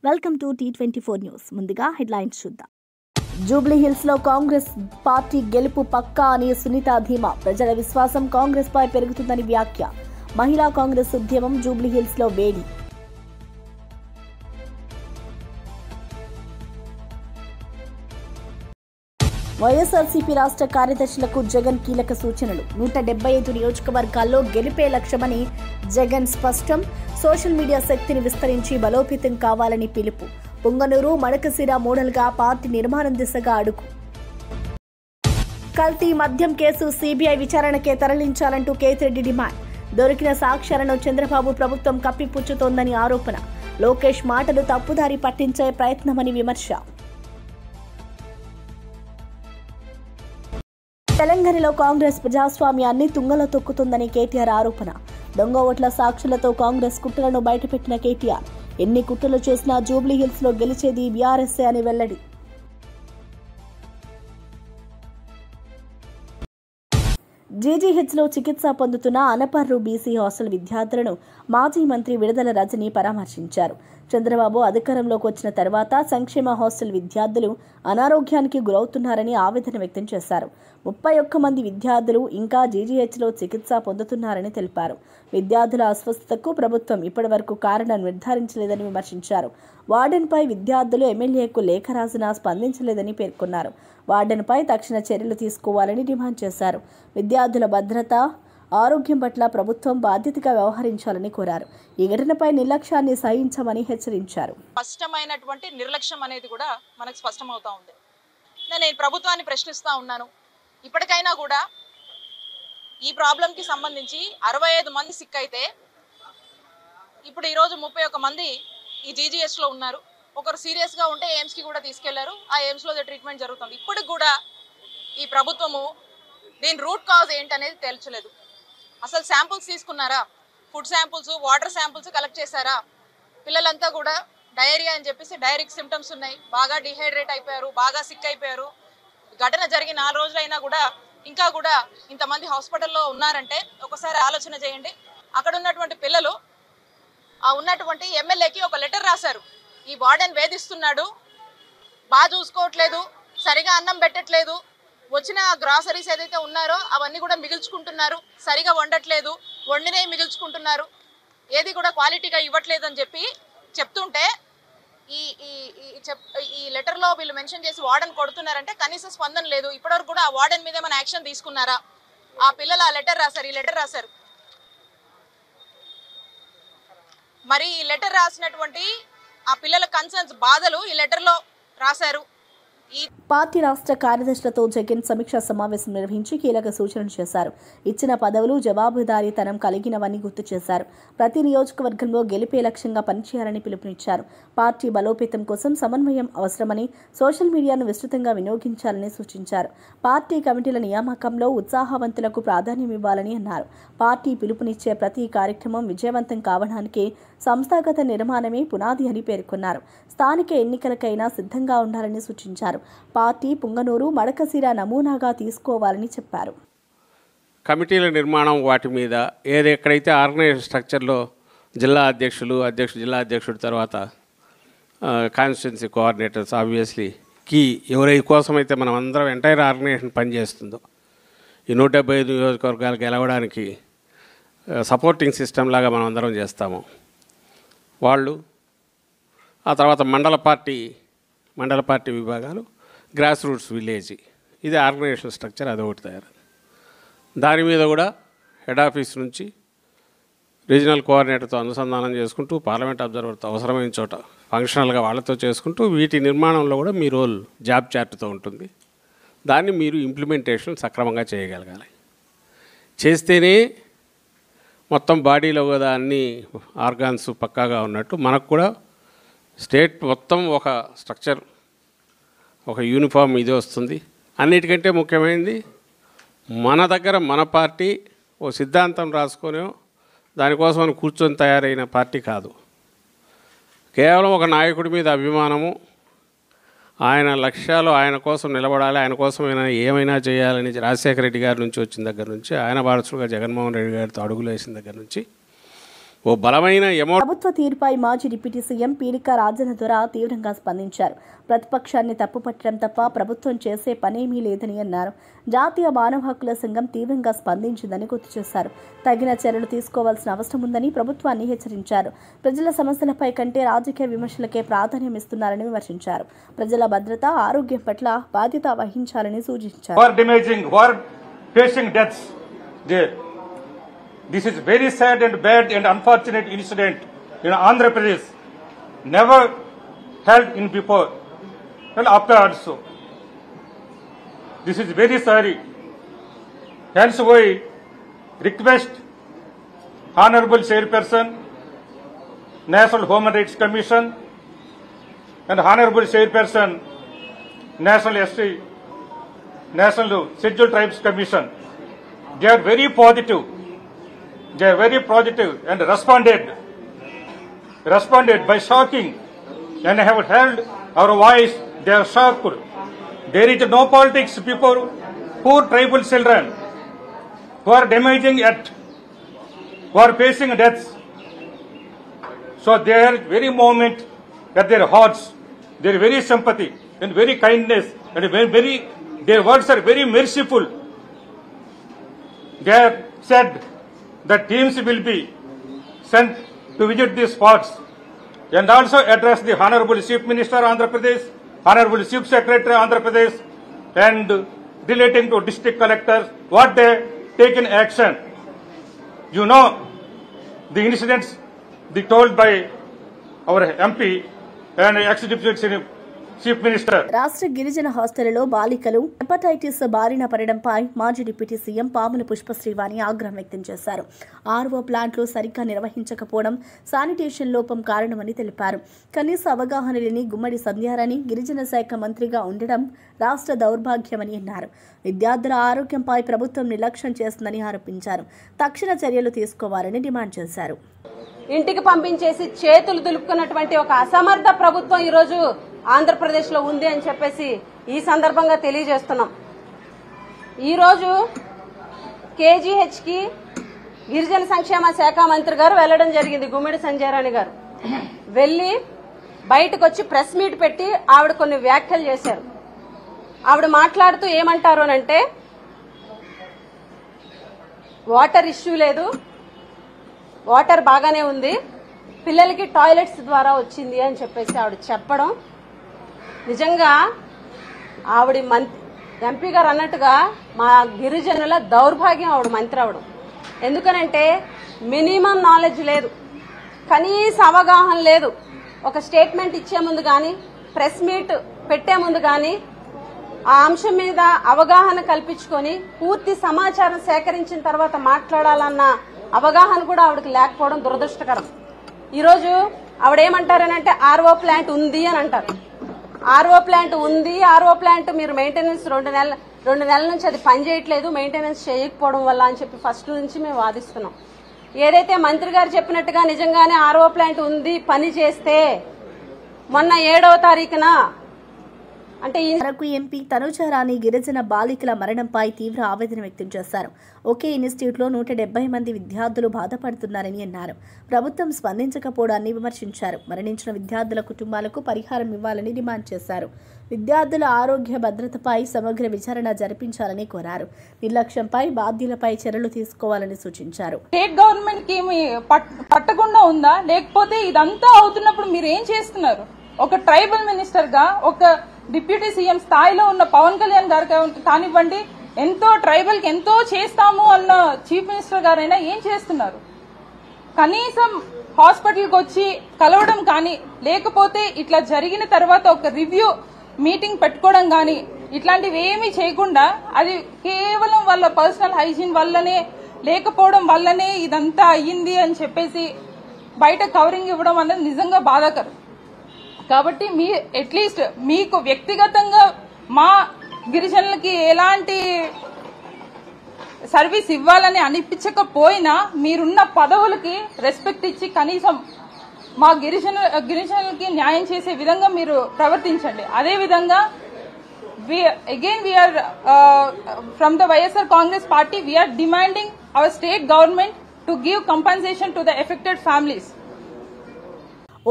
Welcome to T24 news. ముందుగా headlines చూద్దాం. Jubilee hills లో కాంగ్రెస్ పార్టీ గెలుపు పక్కా అని సునీత ధీమా. ప్రజల విశ్వాసం కాంగ్రెస్ పై పెరుగుతుందని వ్యాఖ్య. మహిళా కాంగ్రెస్ ఉద్యమం జూబ్లీ హిల్స్ లో వేడి. వైఎస్ఆర్సీపీ రాష్ట్ర కార్యదర్శులకు జగన్ కీలక సూచనలు. 175 నియోజకవర్గాల్లో గెలిపే లక్ష్యమని జగన్ స్పష్టం. సోషల్ మీడియా శక్తిని విస్తరించి బలోపేతం కావాలని పిలుపు. పొంగనూరు మడకశిర మోడల్గా పార్టీ నిర్మాణం దిశగా అడుగు. కల్తీ మద్యం కేసు సీబీఐ విచారణకే తరలించాలంటూ కేతిరెడ్డి డిమాండ్. దొరికిన సాక్ష్యాలను చంద్రబాబు ప్రభుత్వం కప్పిపుచ్చుతోందని ఆరోపణ. లోకేష్ మాటలు తప్పుదారి పట్టించే ప్రయత్నమని విమర్శ. తెలంగాణలో కాంగ్రెస్ ప్రజాస్వామ్యాన్ని తుంగలో తొక్కుతుందని కేటీఆర్ ఆరోపణ. దొంగ ఓట్ల సాక్షులతో కాంగ్రెస్ కుట్రలను బయటపెట్టిన కేటీఆర్. ఎన్ని కుట్రలు చేసినా జూబ్లీ హిల్స్ లో గెలిచేది బీఆర్ఎస్ఏ అని వెల్లడి. జీజీహెచ్ లో చికిత్స పొందుతున్న అనపర్రు బీసీ హాస్టల్ విద్యార్థులను మాజీ మంత్రి విడుదల రజని పరామర్శించారు. చంద్రబాబు అధికారంలోకి వచ్చిన తర్వాత సంక్షేమ హాస్టల్ విద్యార్థులు అనారోగ్యానికి గురవుతున్నారని ఆవేదన వ్యక్తం చేశారు. 31 మంది విద్యార్థులు ఇంకా జీజీహెచ్లో చికిత్స పొందుతున్నారని తెలిపారు. విద్యార్థుల అస్వస్థతకు ప్రభుత్వం ఇప్పటివరకు కారణం నిర్ధారించలేదని విమర్శించారు. వార్డెన్పై విద్యార్థులు ఎమ్మెల్యేకు లేఖ రాసినా స్పందించలేదని పేర్కొన్నారు. వార్డెన్పై తక్షణ చర్యలు తీసుకోవాలని డిమాండ్ చేశారు. విద్యార్థుల భద్రత, ఆరోగ్యం పట్ల ప్రభుత్వం బాధ్యతగా వ్యవహరించాలని కోరారు. ఈ ఘటనపై నిర్లక్ష్యాన్ని సహించమని హెచ్చరించారు. స్పష్టమైనటువంటి నిర్లక్ష్యం అనేది కూడా మనకు స్పష్టమవుతా ఉంది. నేను ప్రభుత్వాన్ని ప్రశ్నిస్తా ఉన్నాను. ఇప్పటికైనా కూడా ఈ ప్రాబ్లంకి సంబంధించి 65 మంది సిక్ అయితే ఇప్పుడు ఈరోజు 31 మంది ఈ జీజీఎస్లో ఉన్నారు. ఒకరు సీరియస్గా ఉంటే ఎయిమ్స్కి కూడా తీసుకెళ్లారు. ఆ ఎయిమ్స్లో ట్రీట్మెంట్ జరుగుతుంది. ఇప్పుడు కూడా ఈ ప్రభుత్వము దీని రూట్ కాజ్ ఏంటనేది తేల్చలేదు. అసలు శాంపుల్స్ తీసుకున్నారా? Food samples, water samples collect చేశారా? పిల్లలంతా కూడా డయేరియా అని చెప్పేసి డైరిక్ సిమ్టమ్స్ ఉన్నాయి. బాగా డిహైడ్రేట్ అయిపోయారు, బాగా సిక్ అయిపోయారు. ఘటన జరిగి 4 రోజులైనా కూడా ఇంకా కూడా ఇంతమంది హాస్పిటల్లో ఉన్నారంటే ఒకసారి ఆలోచన చేయండి. అక్కడ ఉన్నటువంటి పిల్లలు ఆ ఉన్నటువంటి ఎమ్మెల్యేకి ఒక లెటర్ రాశారు. ఈ వార్డెన్ వేధిస్తున్నాడు, బాగా చూసుకోవట్లేదు, సరిగా అన్నం పెట్టట్లేదు, వచ్చిన గ్రాసరీస్ ఏదైతే ఉన్నారో అవన్నీ కూడా మిగిల్చుకుంటున్నారు, సరిగా వండట్లేదు, వండినవి మిగిల్చుకుంటున్నారు, ఏది కూడా క్వాలిటీగా ఇవ్వట్లేదు అని చెప్పి చెప్తుంటే ఈ లెటర్లో వీళ్ళు మెన్షన్ చేసి వార్డెన్ కొడుతున్నారంటే కనీస స్పందన లేదు. ఇప్పటివరకు కూడా ఆ వార్డెన్ మీద ఏమైనా యాక్షన్ తీసుకున్నారా? ఆ పిల్లలు ఆ లెటర్ రాశారు, ఈ లెటర్ రాశారు. మరి ఈ లెటర్ రాసినటువంటి ఆ పిల్లల కన్సర్న్స్, బాధలు ఈ లెటర్లో రాశారు. పార్టీ రాష్ట్ర కార్యదర్శులతో జగన్ సమీక్షా సమావేశం నిర్వహించి కీలక సూచనలు చేశారు. ఇచ్చిన పదవులు జవాబుదారీతనం కలిగినవని గుర్తు చేశారు. ప్రతి నియోజకవర్గంలో గెలిపే లక్ష్యంగా పనిచేయాలని పిలుపునిచ్చారు. పార్టీ బలోపేతం కోసం సమన్వయం అవసరమని, సోషల్ మీడియాను విస్తృతంగా వినియోగించాలని సూచించారు. పార్టీ కమిటీల నియామకంలో ఉత్సాహవంతులకు ప్రాధాన్యం ఇవ్వాలని అన్నారు. పార్టీ పిలుపునిచ్చే ప్రతి కార్యక్రమం విజయవంతం కావడానికి సంస్థాగత నిర్మాణమే పునాది అని పేర్కొన్నారు. స్థానిక ఎన్నికలకైనా సిద్ధంగా ఉండాలని సూచించారు. పార్టీ పొంగనూరు మడకశిర నమూనాగా తీసుకోవాలని చెప్పారు. కమిటీల నిర్మాణం వాటి మీద ఎక్కడైతే ఆర్గనైజేషన్ స్ట్రక్చర్లో జిల్లా జిల్లా అధ్యక్షుడు తర్వాత కాన్స్టిట్యున్సీ కోఆర్డినేటర్స్ ఆబ్వియస్లీ కీ ఎవరి కోసమైతే మనం అందరం ఎంటైర్ ఆర్గనైజేషన్ పనిచేస్తుందో ఈ 175 నియోజకవర్గాలు గెలవడానికి సపోర్టింగ్ సిస్టమ్ లాగా మనం అందరం చేస్తాము. వాళ్ళు ఆ తర్వాత మండల పార్టీ విభాగాలు, గ్రాస్ రూట్స్ విలేజ్, ఇది ఆర్గనైజేషన్ స్ట్రక్చర్, అదొకటి తయారు. దాని మీద కూడా హెడ్ ఆఫీస్ నుంచి రీజనల్ కోఆర్డినేటర్తో అనుసంధానం చేసుకుంటూ పార్లమెంట్ అబ్జర్వర్తో అవసరమైన చోట ఫంక్షనల్గా వాళ్ళతో చేసుకుంటూ వీటి నిర్మాణంలో కూడా మీ రోల్ జాబ్ చార్ట్తో ఉంటుంది. దాన్ని మీరు ఇంప్లిమెంటేషన్ సక్రమంగా చేయగలగాలి. చేస్తేనే మొత్తం బాడీలో కూడా అన్ని ఆర్గాన్స్ పక్కాగా ఉన్నట్టు మనకు కూడా స్టేట్ మొత్తం ఒక స్ట్రక్చర్, ఒక యూనిఫామ్ ఇది వస్తుంది. అన్నిటికంటే ముఖ్యమైనది మన దగ్గర మన పార్టీ ఓ సిద్ధాంతం రాసుకొని దానికోసం కూర్చొని తయారైన పార్టీ కాదు. కేవలం ఒక నాయకుడి మీద అభిమానము, ఆయన లక్ష్యాలు ఆయన కోసం నిలబడాలి, ఆయన కోసం ఏమైనా చేయాలని రాజశేఖర రెడ్డి గారి నుంచి వచ్చిన దగ్గర నుంచి, ఆయన వారసుడుగా జగన్మోహన్ రెడ్డి గారితో అడుగులు వేసిన దగ్గర నుంచి ఓ బలమైన ప్రభుత్వ తీరుపై మాజీ డిప్యూటీ సీఎం పీడిక రాజన్న దొర తీవ్రంగా స్పందించారు. ప్రతిపక్షాన్ని తప్పుపట్టడం తప్ప ప్రభుత్వం చేసే పనేమీ లేదని అన్నారు. జాతీయ మానవ హక్కుల సంఘం తీవ్రంగా స్పందించిందని గుర్తు చేశారు. తగిన చర్యలు తీసుకోవాల్సిన అవసరం ఉందని ప్రభుత్వాన్ని హెచ్చరించారు. ప్రజల సమస్యలపై కంటే రాజకీయ విమర్శలకే ప్రాధాన్యం ఇస్తున్నారని విమర్శించారు. ప్రజల భద్రత, ఆరోగ్యం పట్ల బాధ్యత వహించాలని సూచించారు. This is very sad and bad and unfortunate incident in Andhra Pradesh. Never held in before and after also. This is very sorry. Hence we request Honorable Chairperson, National Human Rights Commission and Honorable Chairperson, National SC, National Scheduled Tribes Commission. They are very positive. They are very positive and responded by shocking and have held our voice. They are shocked. There is no politics before poor tribal children who are damaging at, who are facing deaths. So they are very moment at their hearts. They are very sympathy and very kindness and very their words are very merciful. They have said that teams will be sent to visit these spots and also address the Honorable Chief Minister Andhra Pradesh, Honorable Chief Secretary Andhra Pradesh, and relating to district collectors what they taken action. You know the incidents told by our MP and ex-deputy Chief Minister. రాష్ట్ర గిరిజన హాస్టళ్లలో బాలికలు hepatitis బారిన పడడంపై మాజీ deputy CM పాముల పుష్పశ్రీవాణి ఆగ్రహం వ్యక్తం చేశారు. RO ప్లాంట్లు సరిగ్గా నిర్వహించకపోవడం, శానిటేషన్ లోపం కారణమని తెలిపారు. కనీస అవగాహన లేని గుమ్మడి సంధ్యారాణి గిరిజన శాఖ మంత్రిగా ఉండడం రాష్ట్ర దౌర్భాగ్యమని అన్నారు. విద్యార్థుల ఆరోగ్యంపై ప్రభుత్వం నిర్లక్ష్యం చేస్తుందని ఆరోపించారు. తక్షణ చర్యలు తీసుకోవాలని డిమాండ్ చేశారు. ఇంటికి పంపించేసి చేతులు దులుపుకున్నటువంటి ఒక అసమర్థ ప్రభుత్వం ఈరోజు ఆంధ్రప్రదేశ్ లో ఉంది అని చెప్పేసి ఈ సందర్భంగా తెలియజేస్తున్నాం. ఈరోజు కేజీహెచ్ కి గిరిజన సంక్షేమ శాఖ మంత్రి గారు వెళ్లడం జరిగింది. గుమ్మిడి సంజయరాణి గారు వెళ్లి బయటకు వచ్చి ప్రెస్ మీట్ పెట్టి ఆవిడ కొన్ని వ్యాఖ్యలు చేశారు. ఆవిడ మాట్లాడుతూ ఏమంటారు అనంటే, వాటర్ ఇష్యూ లేదు, వాటర్ బాగానే ఉంది, పిల్లలకి టాయిలెట్స్ ద్వారా వచ్చింది అని చెప్పేసి ఆవిడ చెప్పడం నిజంగా ఆవిడ ఎంపీ గారు అన్నట్టుగా మా గిరిజనుల దౌర్భాగ్యం ఆవిడ మంత్రి అవడం. ఎందుకనంటే మినిమం నాలెడ్జ్ లేదు, కనీస అవగాహన లేదు. ఒక స్టేట్మెంట్ ఇచ్చే ముందు కానీ, ప్రెస్ మీట్ పెట్టే ముందు కానీ ఆ అంశం మీద అవగాహన కల్పించుకొని పూర్తి సమాచారం సేకరించిన తర్వాత మాట్లాడాలన్న అవగాహన కూడా ఆవిడకి లేకపోవడం దురదృష్టకరం. ఈరోజు ఆవిడేమంటారనంటే ఆర్ఓ ప్లాంట్ ఉంది అని అంటారు. ఆర్ఓ ప్లాంట్ ఉంది, ఆర్ఓ ప్లాంట్ మీరు మెయింటెనెన్స్ 2 నెలల నుంచి అది పనిచేయట్లేదు, మెయింటెనెన్స్ చేయకపోవడం వల్ల అని చెప్పి ఫస్ట్ నుంచి మేము వాదిస్తున్నాం. ఏదైతే మంత్రి గారు చెప్పినట్టుగా నిజంగానే ఆర్ఓ ప్లాంట్ ఉంది, పని చేస్తే మొన్న 7వ తారీఖున అంటే వరకు ఎంపీ తనుజారాణి గిరిజన బాలికల మరణంపై తీవ్ర ఆవేదన వ్యక్తం చేశారు. ఒకే ఇన్స్టిట్యూట్లో 170 మంది విద్యార్థులు బాధపడుతున్నారని అన్నారు. ప్రభుత్వం స్పందించకపోవడాన్ని విమర్శించారు. మరణించిన విద్యార్థుల కుటుంబాలకు పరిహారం ఇవ్వాలని డిమాండ్ చేశారు. విద్యార్థుల ఆరోగ్య భద్రతపై సమగ్ర విచారణ జరిపించాలని కోరారు. నిర్లక్ష్యంపై బాధ్యులపై చర్యలు తీసుకోవాలని సూచించారు. స్టేట్ గవర్నమెంట్ కి పట్టకుండా ఉందా, లేకపోతే ఇదంతా అవుతున్నప్పుడు మీరు ఏం చేస్తున్నారు? ఒక ట్రైబల్ మినిస్టర్ గా, ఒక డిప్యూటీ సీఎం స్థాయిలో ఉన్న పవన్ కళ్యాణ్ గారు కానివ్వండి, ఎంతో ట్రైబల్ కి ఎంతో చేస్తాము అన్న చీఫ్ మినిస్టర్ గారైనా ఏం చేస్తున్నారు? కనీసం హాస్పిటల్కి వచ్చి కలవడం కానీ, లేకపోతే ఇట్లా జరిగిన తర్వాత ఒక రివ్యూ మీటింగ్ పెట్టుకోవడం కానీ, ఇట్లాంటివి ఏమీ చేయకుండా అది కేవలం వాళ్ళ పర్సనల్ హైజీన్ వల్లనే, లేకపోవడం వల్లనే ఇదంతా అయ్యింది అని చెప్పేసి బయట కవరింగ్ ఇవ్వడం అనేది నిజంగా బాధాకరం. కాబట్టి మీ అట్లీస్ట్ మీకు వ్యక్తిగతంగా మా గిరిజనులకి ఎలాంటి సర్వీస్ ఇవ్వాలని అనిపించకపోయినా మీరున్న పదవులకి రెస్పెక్ట్ ఇచ్చి కనీసం మా గిరిజనులకి న్యాయం చేసే విధంగా మీరు ప్రవర్తించండి. అదేవిధంగా we are from the YSR Congress party, we are demanding our state government to give compensation to the affected families.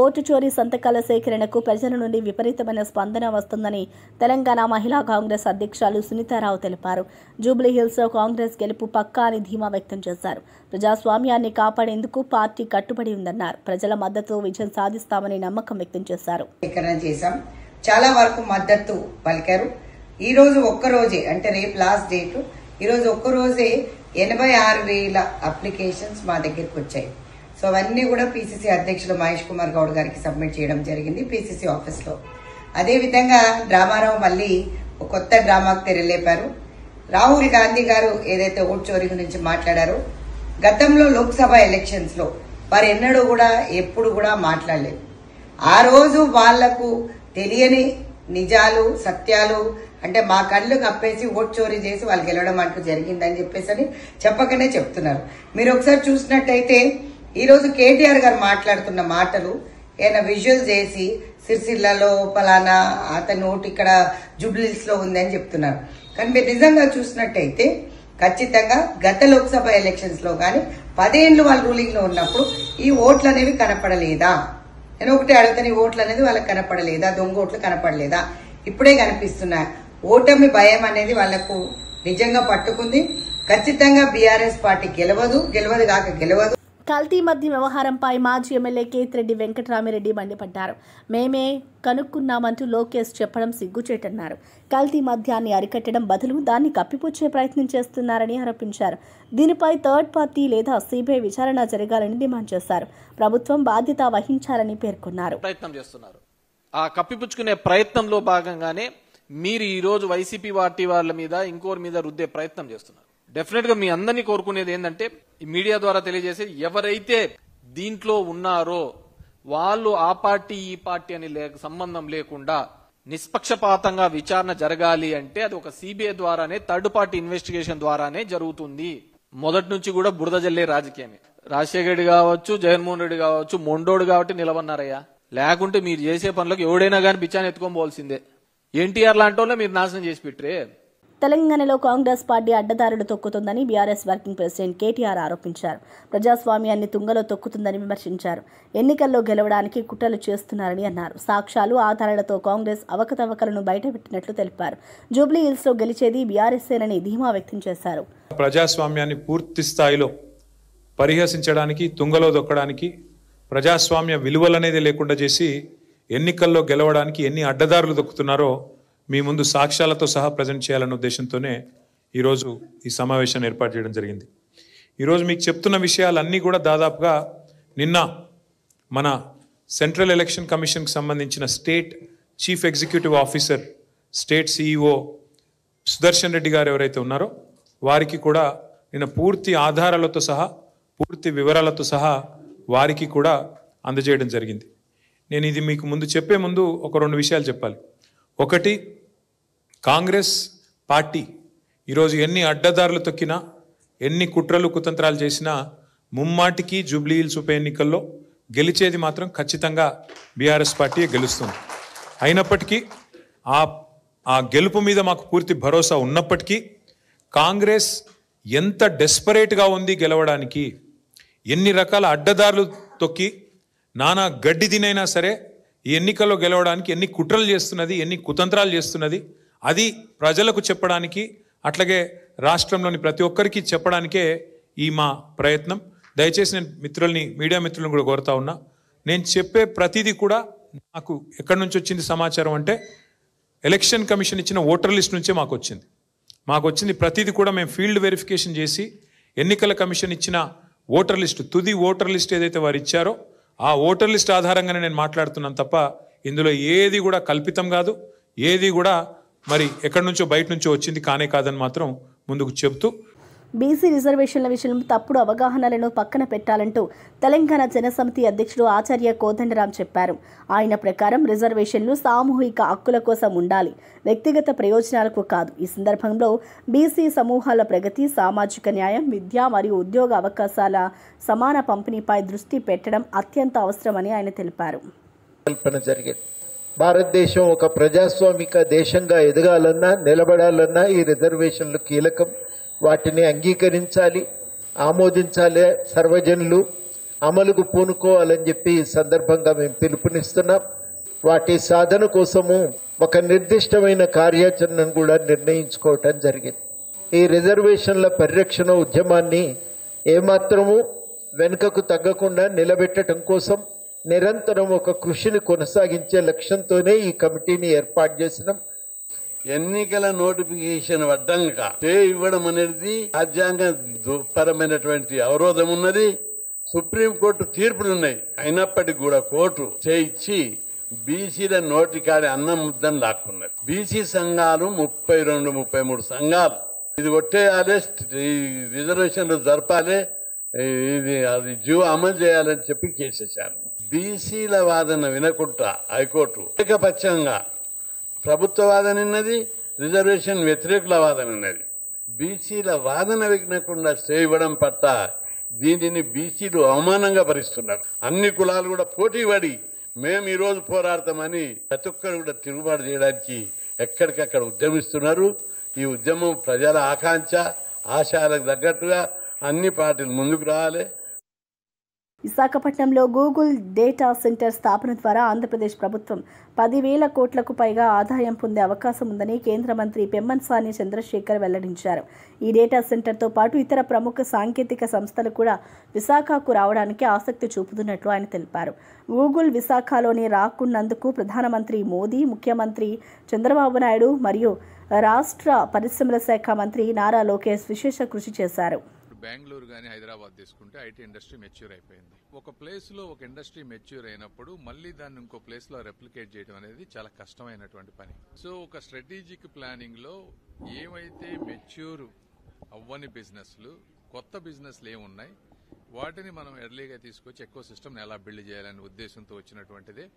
Vote చోరీ సంతకాల సేకరణకు ప్రజల నుండి విపరీతమైన స్పందన వస్తుందని తెలంగాణ మహిళా కాంగ్రెస్ అధ్యక్షురాలు సునీతారావు తెలిపారు. జూబ్లీహిల్స్లో కాంగ్రెస్ గెలుపు పక్కా అని ధీమా వ్యక్తం చేశారు. ప్రజాస్వామ్యాన్ని కాపాడేందుకు పార్టీ కట్టుబడి ఉందన్నారు. ప్రజల మద్దతు విజయం సాధిస్తామని నమ్మకం వ్యక్తం చేశారు. చాలా వరకు మద్దతు పలికారు. ఈ రోజు ఒక్కరోజే అంటే రేపు లాస్ట్ డేట్, ఈ రోజు ఒక్కరోజే 86,000 అప్లికేషన్స్ మా దగ్గరికి వచ్చాయి. సో అవన్నీ కూడా పీసీసీ అధ్యక్షులు మహేష్ కుమార్ గౌడ్ గారికి సబ్మిట్ చేయడం జరిగింది పీసీసీ ఆఫీస్లో. అదేవిధంగా డ్రామారావు మళ్ళీ ఒక కొత్త డ్రామాకు తెరలేపారు. రాహుల్ గాంధీ గారు ఏదైతే ఓట్ చోరీ గురించి మాట్లాడారో, గతంలో లోక్సభ ఎలక్షన్స్ లో వారు ఎన్నడూ కూడా ఎప్పుడు కూడా మాట్లాడలేదు. ఆ రోజు వాళ్లకు తెలియని నిజాలు సత్యాలు అంటే మా కళ్ళు కప్పేసి ఓట్ చోరీ చేసి వాళ్ళు గెలవడం అంటూ జరిగిందని చెప్పేసి చెప్పకనే చెప్తున్నారు. మీరు ఒకసారి చూసినట్టయితే ఈ రోజు కేటీఆర్ గారు మాట్లాడుతున్న మాటలు ఏమైనా విజువల్ చేసి సిరిసిల్లలో పలానా అతని ఓటు ఇక్కడ జూబ్లీహిల్స్ లో ఉందని చెప్తున్నారు. కానీ మీరు నిజంగా చూసినట్టయితే ఖచ్చితంగా గత లోక్సభ ఎలక్షన్స్ లో కానీ 10 ఏళ్లు వాళ్ళు రూలింగ్ లో ఉన్నప్పుడు ఈ ఓట్లు అనేవి కనపడలేదా? నేను ఒకటే అడుగుతాను, ఈ ఓట్లు అనేది వాళ్ళకి కనపడలేదా? దొంగ ఓట్లు కనపడలేదా? ఇప్పుడే కనిపిస్తున్నాయి. ఓటమి భయం అనేది వాళ్లకు నిజంగా పట్టుకుంది. ఖచ్చితంగా బీఆర్ఎస్ పార్టీ గెలవదు కాక గెలవదు. కల్తీ మద్యం వ్యవహారంపై మాజీ ఎమ్మెల్యే కేతిరెడ్డి వెంకటరామిరెడ్డి మండిపడ్డారు. మేమే కనుక్కున్నామంటూ లోకేష్ చెప్పడం సిగ్గుచేటన్నారు. కల్తీ మద్యాన్ని అరికట్టడం బదులు దాన్ని కప్పిపుచ్చే ప్రయత్నం చేస్తున్నారని ఆరోపించారు. దీనిపై థర్డ్ పార్టీ లేదా సిబిఐ విచారణ జరగాలని డిమాండ్ చేశారు. ప్రభుత్వం బాధ్యత వహించాలని పేర్కొన్నారు. ప్రయత్నం చేస్తున్నారు. ఆ కప్పిపుచ్చుకునే ప్రయత్నంలో భాగంగానే మీరు ఈ రోజు వైసీపీ పార్టీ వాళ్ళ మీద ఇంకోరి మీద రుద్దే ప్రయత్నం చేస్తున్నారు. డెఫినెట్ గా మీ అందరినీ కోరుకునేది ఏంటంటే ఈ మీడియా ద్వారా తెలియజేసేది, ఎవరైతే దీంట్లో ఉన్నారో వాళ్ళు ఆ పార్టీ ఈ పార్టీ అని సంబంధం లేకుండా నిష్పక్షపాతంగా విచారణ జరగాలి అంటే అది ఒక సిబిఐ ద్వారానే, థర్డ్ పార్టీ ఇన్వెస్టిగేషన్ ద్వారానే జరుగుతుంది. మొదటి నుంచి కూడా బురద జల్లే రాజకీయమే. రాజశేఖర రెడ్డి కావచ్చు, జగన్మోహన్ రెడ్డి కావచ్చు, మొండోడు కాబట్టి నిలవన్నారయ్యా. లేకుంటే మీరు చేసే పనులకు ఎవడైనా కానీ బిచ్చాన్ని ఎత్తుకోబోల్సిందే. ఎన్టీఆర్ లాంటి వాళ్ళే మీరు నాశనం చేసి పెట్టరే. తెలంగాణలో కాంగ్రెస్ పార్టీ అడ్డదారులు తొక్కుతుందని బీఆర్ఎస్ వర్కింగ్ ప్రెసిడెంట్ కేటీఆర్ ఆరోపించారు. ప్రజాస్వామ్యాన్ని తుంగలో తొక్కుతుందని విమర్శించారు. ఎన్నికల్లో గెలవడానికి కుట్రలు చేస్తున్నారని అన్నారు. సాక్ష్యాలు ఆధారాలతో కాంగ్రెస్ అవకతవకలను బయటపెట్టినట్లు తెలిపారు. జూబ్లీహిల్స్లో గెలిచేది బీఆర్ఎస్ఏనని ధీమా వ్యక్తం చేశారు. ప్రజాస్వామ్యాన్ని పూర్తి స్థాయిలో పరిహసించడానికి, తుంగలో దొక్కడానికి, ప్రజాస్వామ్య విలువలనేది లేకుండా చేసి ఎన్నికల్లో గెలవడానికి ఎన్ని అడ్డదారులు దొక్కుతున్నారో మీ ముందు సాక్ష్యాలతో సహా ప్రజెంట్ చేయాలన్న ఉద్దేశంతోనే ఈరోజు ఈ సమావేశాన్ని ఏర్పాటు చేయడం జరిగింది. ఈరోజు మీకు చెప్తున్న విషయాలన్నీ కూడా దాదాపుగా నిన్న మన సెంట్రల్ ఎలక్షన్ కమిషన్కి సంబంధించిన state chief executive officer, state CEO Sudarshan Reddy గారు ఎవరైతే ఉన్నారో వారికి కూడా నిన్న పూర్తి ఆధారాలతో సహా, పూర్తి వివరాలతో సహా వారికి కూడా అందజేయడం జరిగింది. నేను ఇది మీకు ముందు చెప్పే ముందు ఒక 2 విషయాలు చెప్పాలి. ఒకటి, కాంగ్రెస్ పార్టీ ఈరోజు ఎన్ని అడ్డదారులు తొక్కినా, ఎన్ని కుట్రలు కుతంత్రాలు చేసినా ముమ్మాటికి జూబ్లీహిల్స్ ఉప ఎన్నికల్లో గెలిచేది మాత్రం ఖచ్చితంగా బీఆర్ఎస్ పార్టీయే గెలుస్తుంది. అయినప్పటికీ ఆ గెలుపు మీద మాకు పూర్తి భరోసా ఉన్నప్పటికీ కాంగ్రెస్ ఎంత డెస్పరేట్గా ఉంది గెలవడానికి, ఎన్ని రకాల అడ్డదారులు తొక్కి నానా గడ్డి తినైనా సరే ఈ ఎన్నికల్లో గెలవడానికి ఎన్ని కుట్రలు చేస్తున్నది, ఎన్ని కుతంత్రాలు చేస్తున్నది, అది ప్రజలకు చెప్పడానికి, అట్లాగే రాష్ట్రంలోని ప్రతి ఒక్కరికి చెప్పడానికే ఈ మా ప్రయత్నం. దయచేసి నేను మీడియా మిత్రులను కూడా కోరుతా ఉన్నా, నేను చెప్పే ప్రతిదీ కూడా నాకు ఎక్కడి నుంచి వచ్చింది సమాచారం అంటే ఎలక్షన్ కమిషన్ ఇచ్చిన ఓటర్ లిస్ట్ నుంచే మాకు వచ్చింది. ప్రతిదీ కూడా మేము ఫీల్డ్ వెరిఫికేషన్ చేసి ఎన్నికల కమిషన్ ఇచ్చిన ఓటర్ లిస్టు, తుది ఓటర్ లిస్ట్ ఏదైతే వారు ఇచ్చారో ఆ ఓటర్ లిస్ట్ ఆధారంగానే నేను మాట్లాడుతున్నాను తప్ప ఇందులో ఏది కూడా కల్పితం కాదు, ఏది కూడా మరి ఎక్కడి నుంచో బయట నుంచో వచ్చింది కానే కాదని మాత్రం ముందుకు చెబుతూ, బీసీ రిజర్వేషన్ల విషయంలో తప్పుడు అవగాహనలను పక్కన పెట్టాలంటూ తెలంగాణ జనసమితి అధ్యక్షుడు ఆచార్య కోదండరాం చెప్పారు. ఆయన ప్రకారం రిజర్వేషన్లు సామూహిక హక్కుల కోసం ఉండాలి, వ్యక్తిగత ప్రయోజనాలకు కాదు. ఈ సందర్భంలో బీసీ సమూహాల ప్రగతి, సామాజిక న్యాయం, విద్య మరియు ఉద్యోగ అవకాశాల సమాన పంపిణీపై దృష్టి పెట్టడం అత్యంత అవసరమని ఆయన తెలిపారు. భారతదేశం ఒక ప్రజాస్వామిక దేశంగా ఎదగాలన్నా, నిలబడాలన్నా ఈ రిజర్వేషన్లు కీలకం. వాటిని అంగీకరించాలి. ఆమోదించాలి, సర్వజనులు అమలుకు పూనుకోవాలని చెప్పి ఈ సందర్భంగా మేము పిలుపునిస్తున్నాం. వాటి సాధన కోసము ఒక నిర్దిష్టమైన కార్యాచరణను కూడా నిర్ణయించుకోవటం జరిగింది. ఈ రిజర్వేషన్ల పరిరక్షణ ఉద్యమాన్ని ఏమాత్రము వెనుకకు తగ్గకుండా నిలబెట్టడం కోసం నిరంతరం ఒక కృషిని కొనసాగించే లక్ష్యంతోనే ఈ కమిటీని ఏర్పాటు చేసినాం. ఎన్నికల నోటిఫికేషన్ అడ్డంగా ఇవ్వడం అనేది రాజ్యాంగ పరమైనటువంటి అవరోధం ఉన్నది. సుప్రీంకోర్టు తీర్పులున్నాయి. అయినప్పటికీ కూడా కోర్టు ఇచ్చి బీసీల నోటికాడి అన్నం ముద్దను లాక్కున్నది. బీసీ సంఘాలు 32-33 సంఘాలు ఇది కొట్టేయాలి, రిజర్వేషన్లు జరపాలి, ఇది అది జీవో అమలు చేయాలని చెప్పి కేసేశారు. బీసీల వాదన వినకుండా హైకోర్టు ఏకపక్షంగా ప్రభుత్వ వాదన ఉన్నది, రిజర్వేషన్ వ్యతిరేకుల వాదన ఉన్నది. బీసీల వాదన వినకుండా స్టే ఇవ్వడం పట్ల దీనిని బీసీలు అవమానంగా భరిస్తున్నారు. అన్ని కులాలు కూడా పోటీ పడి మేము ఈ రోజు పోరాడతామని ప్రతి ఒక్కరు కూడా తిరుగుబాటు చేయడానికి ఎక్కడికక్కడ ఉద్యమిస్తున్నారు. ఈ ఉద్యమం ప్రజల ఆకాంక్ష, ఆశయాలకు తగ్గట్టుగా అన్ని పార్టీలు ముందుకు రావాలి. విశాఖపట్నంలో గూగుల్ డేటా సెంటర్ స్థాపన ద్వారా ఆంధ్రప్రదేశ్ ప్రభుత్వం 10,000 కోట్లకు పైగా ఆదాయం పొందే అవకాశం ఉందని కేంద్ర మంత్రి పెమ్మసాని చంద్రశేఖర్ వెల్లడించారు. ఈ డేటా సెంటర్తో పాటు ఇతర ప్రముఖ సాంకేతిక సంస్థలు కూడా విశాఖకు రావడానికి ఆసక్తి చూపుతున్నట్లు ఆయన తెలిపారు. గూగుల్ విశాఖలోని రాకున్నందుకు ప్రధానమంత్రి మోదీ, ముఖ్యమంత్రి చంద్రబాబు నాయుడు మరియు రాష్ట్ర పరిశ్రమల శాఖ మంత్రి నారా లోకేష్ విశేష కృషి చేశారు. బెంగళూరు కానీ హైదరాబాద్ తీసుకుంటే ఐటీ ఇండస్ట్రీ మెచ్యూర్ అయిపోయింది. ఒక ప్లేస్లో ఒక ఇండస్ట్రీ మెచ్యూర్ అయినప్పుడు మళ్ళీ దాన్ని ఇంకో ప్లేస్లో రెప్లికేట్ చేయడం అనేది చాలా కష్టమైనటువంటి పని. సో ఒక స్ట్రాటజిక్ ప్లానింగ్లో ఏమైతే మెచ్యూర్ అవ్వని బిజినెస్లు, కొత్త బిజినెస్లు ఏమున్నాయి వాటిని మనం ఎర్లీగా తీసుకొచ్చి ఎకో సిస్టమ్ని ఎలా బిల్డ్ చేయాలనే ఉద్దేశంతో వచ్చినటువంటిదే.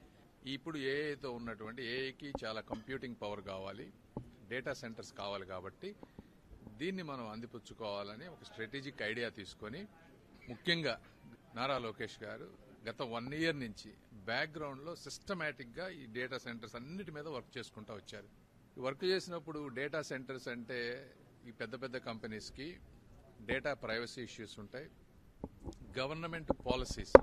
ఇప్పుడు ఏఐతో ఉన్నటువంటి ఏఐకి చాలా కంప్యూటింగ్ పవర్ కావాలి, డేటా సెంటర్స్ కావాలి. కాబట్టి దీన్ని మనం అందిపుచ్చుకోవాలని ఒక స్ట్రాటజిక్ ఐడియా తీసుకొని ముఖ్యంగా నారా లోకేష్ గారు గత 1 year నుంచి బ్యాక్గ్రౌండ్లో సిస్టమేటిక్గా ఈ డేటా సెంటర్స్ అన్నిటి మీద వర్క్ చేసుకుంటూ వచ్చారు. వర్క్ చేసినప్పుడు డేటా సెంటర్స్ అంటే ఈ పెద్ద పెద్ద కంపెనీస్కి డేటా ప్రైవసీ ఇష్యూస్ ఉంటాయి. గవర్నమెంట్ పాలసీస్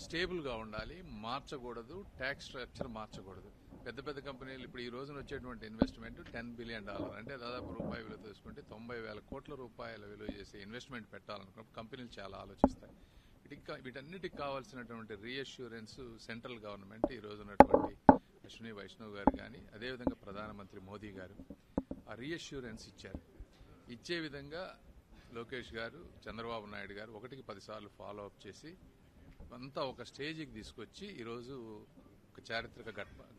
స్టేబుల్గా ఉండాలి, మార్చకూడదు, ట్యాక్స్ స్ట్రక్చర్ మార్చకూడదు. పెద్ద పెద్ద కంపెనీలు ఇప్పుడు ఈ రోజున వచ్చేటువంటి ఇన్వెస్ట్మెంట్ $10 billion అంటే దాదాపు రూపాయి విలువ తీసుకుంటే 90,000 కోట్ల రూపాయల విలువ చేసే ఇన్వెస్ట్మెంట్ పెట్టాలనుకున్నప్పుడు కంపెనీలు చాలా ఆలోచిస్తాయి. వీటన్నిటికి కావాల్సినటువంటి రీఅష్యూరెన్స్ సెంట్రల్ గవర్నమెంట్ ఈ రోజు ఉన్నటువంటి అశ్విని వైష్ణవ్ గారు కానీ అదేవిధంగా ప్రధానమంత్రి మోదీ గారు ఆ రీఅష్యూరెన్స్ ఇచ్చారు. ఇచ్చే విధంగా లోకేష్ గారు, చంద్రబాబు నాయుడు గారు 1కి 10 సార్లు ఫాలో అప్ చేసి అంతా ఒక స్టేజ్కి తీసుకొచ్చి ఈరోజు ఒక చారిత్రక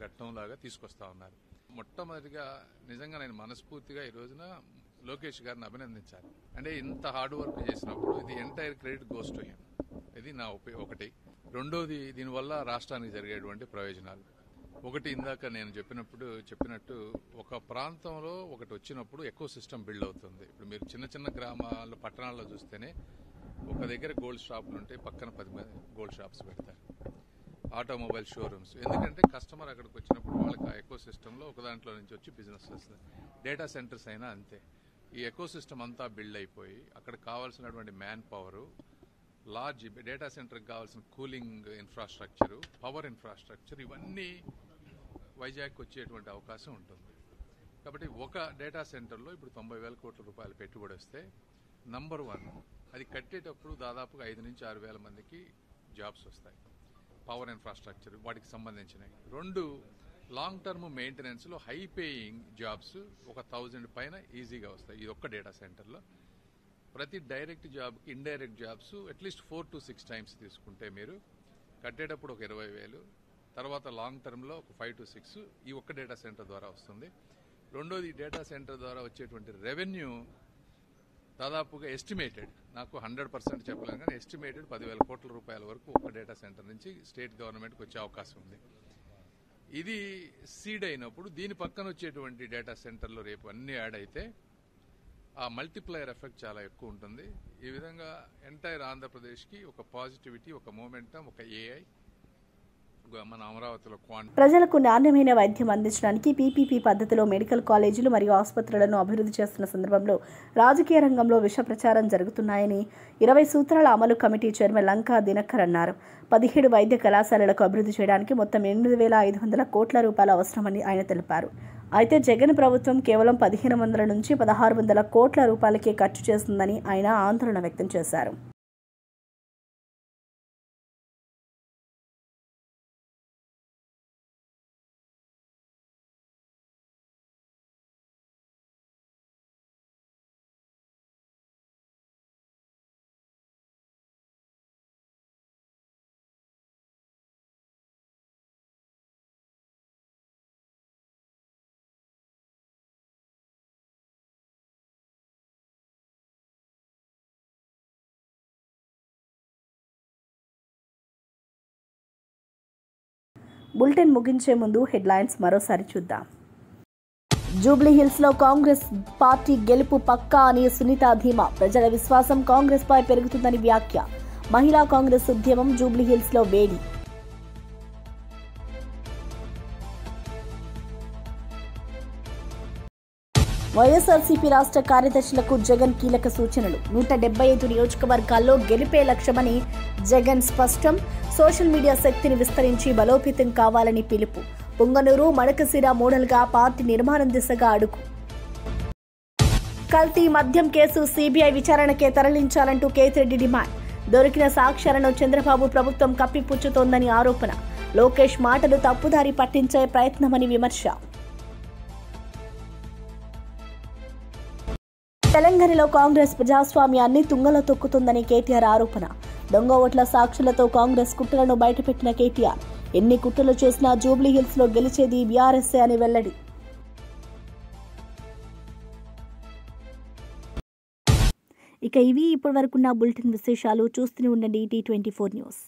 ఘట్టంలాగా తీసుకొస్తా ఉన్నారు. మొట్టమొదటిగా నిజంగా నేను మనస్ఫూర్తిగా ఈ రోజున లోకేష్ గారిని అభినందించాలి. అంటే ఇంత హార్డ్ వర్క్ చేసినప్పుడు ఇది entire credit goes to him. ఇది నా ఒకటి. రెండోది దీనివల్ల రాష్ట్రానికి జరిగేటువంటి ప్రయోజనాలు. ఒకటి ఇందాక నేను చెప్పినట్టు ఒక ప్రాంతంలో ఒకటి వచ్చినప్పుడు ఎకో సిస్టమ్ బిల్డ్ అవుతుంది. ఇప్పుడు మీరు చిన్న చిన్న గ్రామాల్లో, పట్టణాల్లో చూస్తేనే ఒక దగ్గర గోల్డ్ షాపులు ఉంటాయి, పక్కన 10 గోల్డ్ షాప్స్ పెడతారు. ఆటోమొబైల్ షోరూమ్స్, ఎందుకంటే కస్టమర్ అక్కడికి వచ్చినప్పుడు వాళ్ళకి ఆ ఎకో సిస్టంలో ఒక దాంట్లో నుంచి వచ్చి బిజినెస్ వస్తుంది. డేటా సెంటర్స్ అయినా అంతే. ఈ ఎకో సిస్టమ్ అంతా బిల్డ్ అయిపోయి అక్కడ కావాల్సినటువంటి మ్యాన్ పవరు, లార్జ్ డేటా సెంటర్కి కావాల్సిన కూలింగ్ ఇన్ఫ్రాస్ట్రక్చరు, పవర్ ఇన్ఫ్రాస్ట్రక్చర్ ఇవన్నీ వైజాగ్కి వచ్చేటువంటి అవకాశం ఉంటుంది. కాబట్టి ఒక డేటా సెంటర్లో ఇప్పుడు 90,000 కోట్ల రూపాయలు పెట్టుబడి వస్తే నంబర్ 1 అది కట్టేటప్పుడు దాదాపుగా 5 నుంచి 6 వేల మందికి జాబ్స్ వస్తాయి. పవర్ ఇన్ఫ్రాస్ట్రక్చర్ వాటికి సంబంధించినవి. 2 లాంగ్ టర్మ్ మెయింటెనెన్స్లో హై పేయింగ్ జాబ్స్ ఒక 1000 పైన ఈజీగా వస్తాయి ఈ ఒక్క డేటా సెంటర్లో. ప్రతి డైరెక్ట్ జాబ్కి indirect jobs at least 4 to 6 times తీసుకుంటే మీరు కట్టేటప్పుడు ఒక 20,000, తర్వాత లాంగ్ టర్మ్లో ఒక 5 to 6 ఈ ఒక్క డేటా సెంటర్ ద్వారా వస్తుంది. రెండోది డేటా సెంటర్ ద్వారా వచ్చేటువంటి రెవెన్యూ దాదాపుగా ఎస్టిమేటెడ్, నాకు 100% చెప్పలేను కానీ ఎస్టిమేటెడ్ 10,000 కోట్ల రూపాయల వరకు ఒక డేటా సెంటర్ నుంచి స్టేట్ గవర్నమెంట్కి వచ్చే అవకాశం ఉంది. ఇది సీడ్ అయినప్పుడు దీని పక్కన వచ్చేటువంటి డేటా సెంటర్లో రేపు అన్ని యాడ్ అయితే ఆ మల్టిప్లయర్ ఎఫెక్ట్ చాలా ఎక్కువ ఉంటుంది. ఈ విధంగా ఎంటైర్ ఆంధ్రప్రదేశ్కి ఒక పాజిటివిటీ, ఒక మూమెంటం, ఒక ఏఐ, మన అమరావతిలో ప్రజలకు నాణ్యమైన వైద్యం అందించడానికి పీపీపీ పద్ధతిలో మెడికల్ కాలేజీలు మరియు ఆసుపత్రులను అభివృద్ధి చేస్తున్న సందర్భంలో రాజకీయ రంగంలో విష ప్రచారం జరుగుతున్నాయని 20 సూత్రాల అమలు కమిటీ చైర్మన్ లంకా దినకర్ అన్నారు. 17 వైద్య కళాశాలలకు అభివృద్ధి చేయడానికి మొత్తం 8,500 కోట్ల రూపాయలు అవసరమని ఆయన తెలిపారు. అయితే జగన్ ప్రభుత్వం కేవలం 1,500 నుంచి 1,600 కోట్ల రూపాయలకే ఖర్చు చేస్తుందని ఆయన ఆందోళన వ్యక్తం చేశారు. బులెటిన్ ముగించే ముందు హెడ్లైన్స్ మరోసారి చూద్దాం. జూబ్లీహిల్స్లో కాంగ్రెస్ పార్టీ గెలుపు పక్కా అని సునీత ధీమా. ప్రజల విశ్వాసం కాంగ్రెస్పై పెరుగుతుందని వ్యాఖ్య. మహిళా కాంగ్రెస్ ఉద్యమం జూబ్లీహిల్స్లో వేడి. వైఎస్ఆర్సీపీ రాష్ట్ర కార్యదర్శులకు జగన్ కీలక సూచనలు. 175 నియోజకవర్గాల్లో గెలిపే లక్ష్యమని జగన్ స్పష్టం. సోషల్ మీడియా శక్తిని విస్తరించి బలోపేతం కావాలని పిలుపు. పొంగనూరు మడకశిర మోడల్గా పార్టీ నిర్మాణం దిశగా అడుగు. కల్తీ మద్యం కేసు సీబీఐ విచారణకే తరలించాలంటూ కేతిరెడ్డి డిమాండ్. దొరికిన సాక్ష్యాలను చంద్రబాబు ప్రభుత్వం కప్పిపుచ్చుతోందని ఆరోపణ. లోకేష్ మాటలు తప్పుదారి పట్టించే ప్రయత్నమని విమర్శ. తెలంగాణలో కాంగ్రెస్ ప్రజాస్వామ్యాన్ని తుంగలో తొక్కుతుందని కేటీఆర్ ఆరోపణ. దొంగ ఓట్ల సాక్షులతో కాంగ్రెస్ కుట్రలను బయటపెట్టిన కేటీఆర్. ఎన్ని కుట్రలు చేసినా జూబ్లీహిల్స్ లో గెలిచేది బీఆర్ఎస్ఏ అని వెల్లడి. ఇక ఇవి ఇప్పటివరకున్న బులెటిన్ విశేషాలు. చూస్తూనే ఉండండి T24 న్యూస్.